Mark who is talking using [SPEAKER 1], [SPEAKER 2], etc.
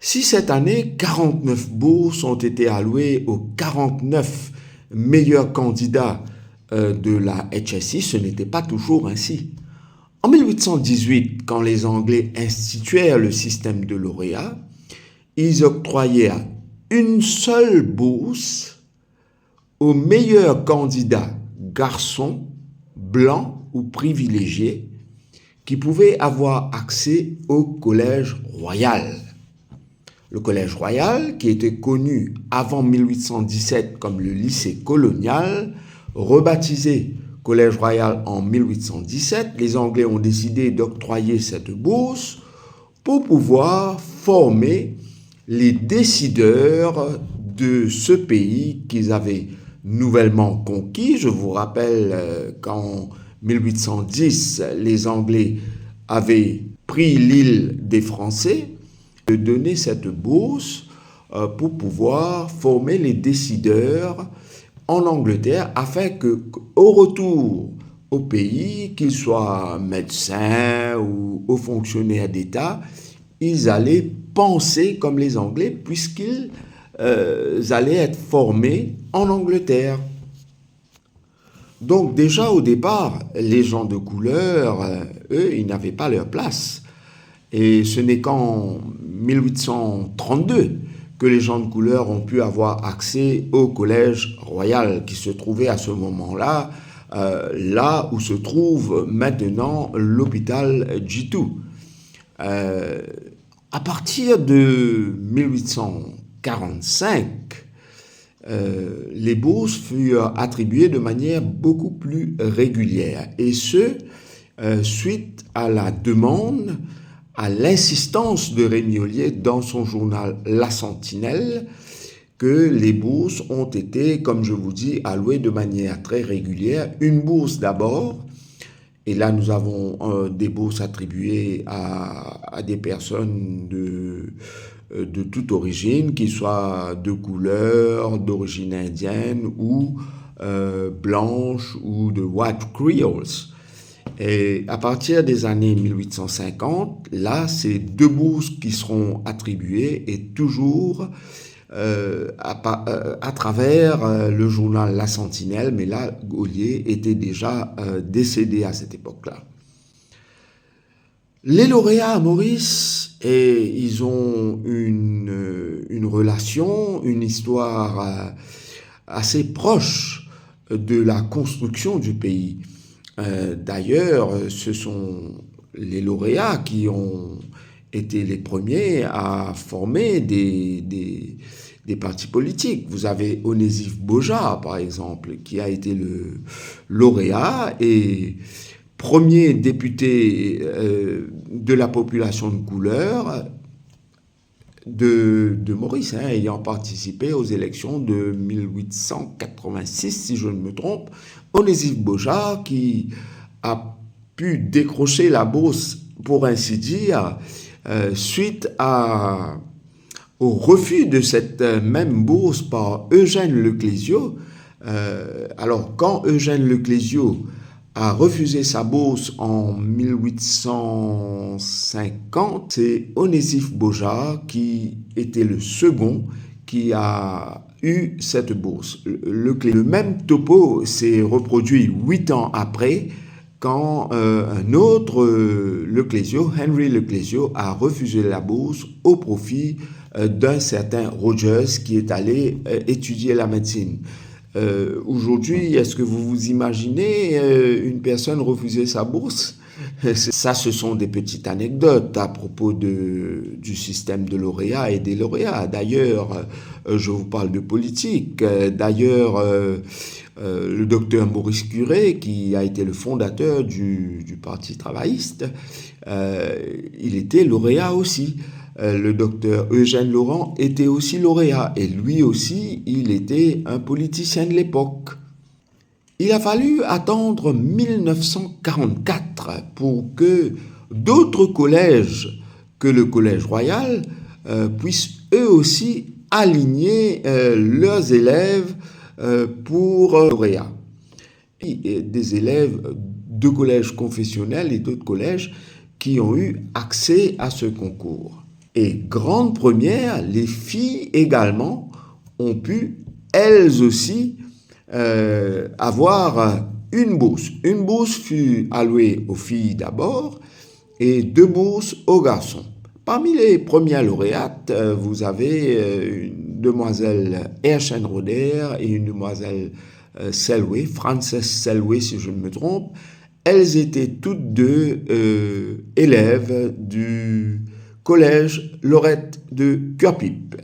[SPEAKER 1] Si cette année, 49 bourses ont été allouées aux 49 meilleurs candidats de la HSI, ce n'était pas toujours ainsi. En 1818, quand les Anglais instituèrent le système de lauréats, ils octroyaient une seule bourse aux meilleurs candidats garçons, blancs ou privilégiés qui pouvaient avoir accès au Collège royal. Le Collège royal, qui était connu avant 1817 comme le lycée colonial, rebaptisé Collège royal en 1817, les Anglais ont décidé d'octroyer cette bourse pour pouvoir former les décideurs de ce pays qu'ils avaient nouvellement conquis. Je vous rappelle qu'en 1810, les Anglais avaient pris l'île des Français, de donner cette bourse pour pouvoir former les décideurs en Angleterre afin qu'au retour au pays, qu'ils soient médecins ou hauts fonctionnaires d'État, ils allaient penser comme les Anglais puisqu'ils allaient être formés en Angleterre. Donc déjà au départ, les gens de couleur, eux, ils n'avaient pas leur place. Et ce n'est qu'en 1832 que les gens de couleur ont pu avoir accès au Collège royal qui se trouvait à ce moment-là, là où se trouve maintenant l'hôpital Jitu. À partir de 1845, les bourses furent attribuées de manière beaucoup plus régulière, et ce, suite à la demande, à l'insistance de Rémi Ollier dans son journal La Sentinelle, que les bourses ont été, comme je vous dis, allouées de manière très régulière. Une bourse d'abord, et là nous avons des bourses attribuées à des personnes de toute origine, qu'ils soient de couleur, d'origine indienne ou blanche ou de white creoles. Et à partir des années 1850, là, c'est deux bourses qui seront attribuées et toujours à travers le journal La Sentinelle, mais là, Ollier était déjà décédé à cette époque-là. Les lauréats à Maurice, ils ont une relation, une histoire assez proche de la construction du pays. D'ailleurs, ce sont les lauréats qui ont été les premiers à former des partis politiques. Vous avez Onésime Boja, par exemple, qui a été le lauréat et premier député de la population de couleur de Maurice, ayant participé aux élections de 1886, si je ne me trompe. Onésime Boja, qui a pu décrocher la bourse, pour ainsi dire, suite au refus de cette même bourse par Eugène Leclésio. Alors, quand Eugène Leclésio a refusé sa bourse en 1850, c'est Onésime Boja qui était le second qui a eu cette bourse. Le même topo s'est reproduit 8 ans après, quand un autre Leclésio, Henry Leclésio, a refusé la bourse au profit d'un certain Rogers qui est allé étudier la médecine. Aujourd'hui, est-ce que vous vous imaginez une personne refuser sa bourse? Ça, ce sont des petites anecdotes à propos du système de lauréats et des lauréats. D'ailleurs, je vous parle de politique. D'ailleurs, le docteur Maurice Curé, qui a été le fondateur du Parti travailliste, il était lauréat aussi. Le docteur Eugène Laurent était aussi lauréat et lui aussi, il était un politicien de l'époque. Il a fallu attendre 1944 pour que d'autres collèges que le Collège royal puissent eux aussi aligner leurs élèves pour lauréats. Et des élèves de collèges confessionnels et d'autres collèges qui ont eu accès à ce concours. Et grande première, les filles également ont pu, elles aussi, avoir une bourse. Une bourse fut allouée aux filles d'abord et 2 bourses aux garçons. Parmi les premières lauréates, vous avez une demoiselle Erschenroder et une demoiselle Selway, Frances Selway si je ne me trompe. Elles étaient toutes deux élèves du collège Lorette de Cœurpip.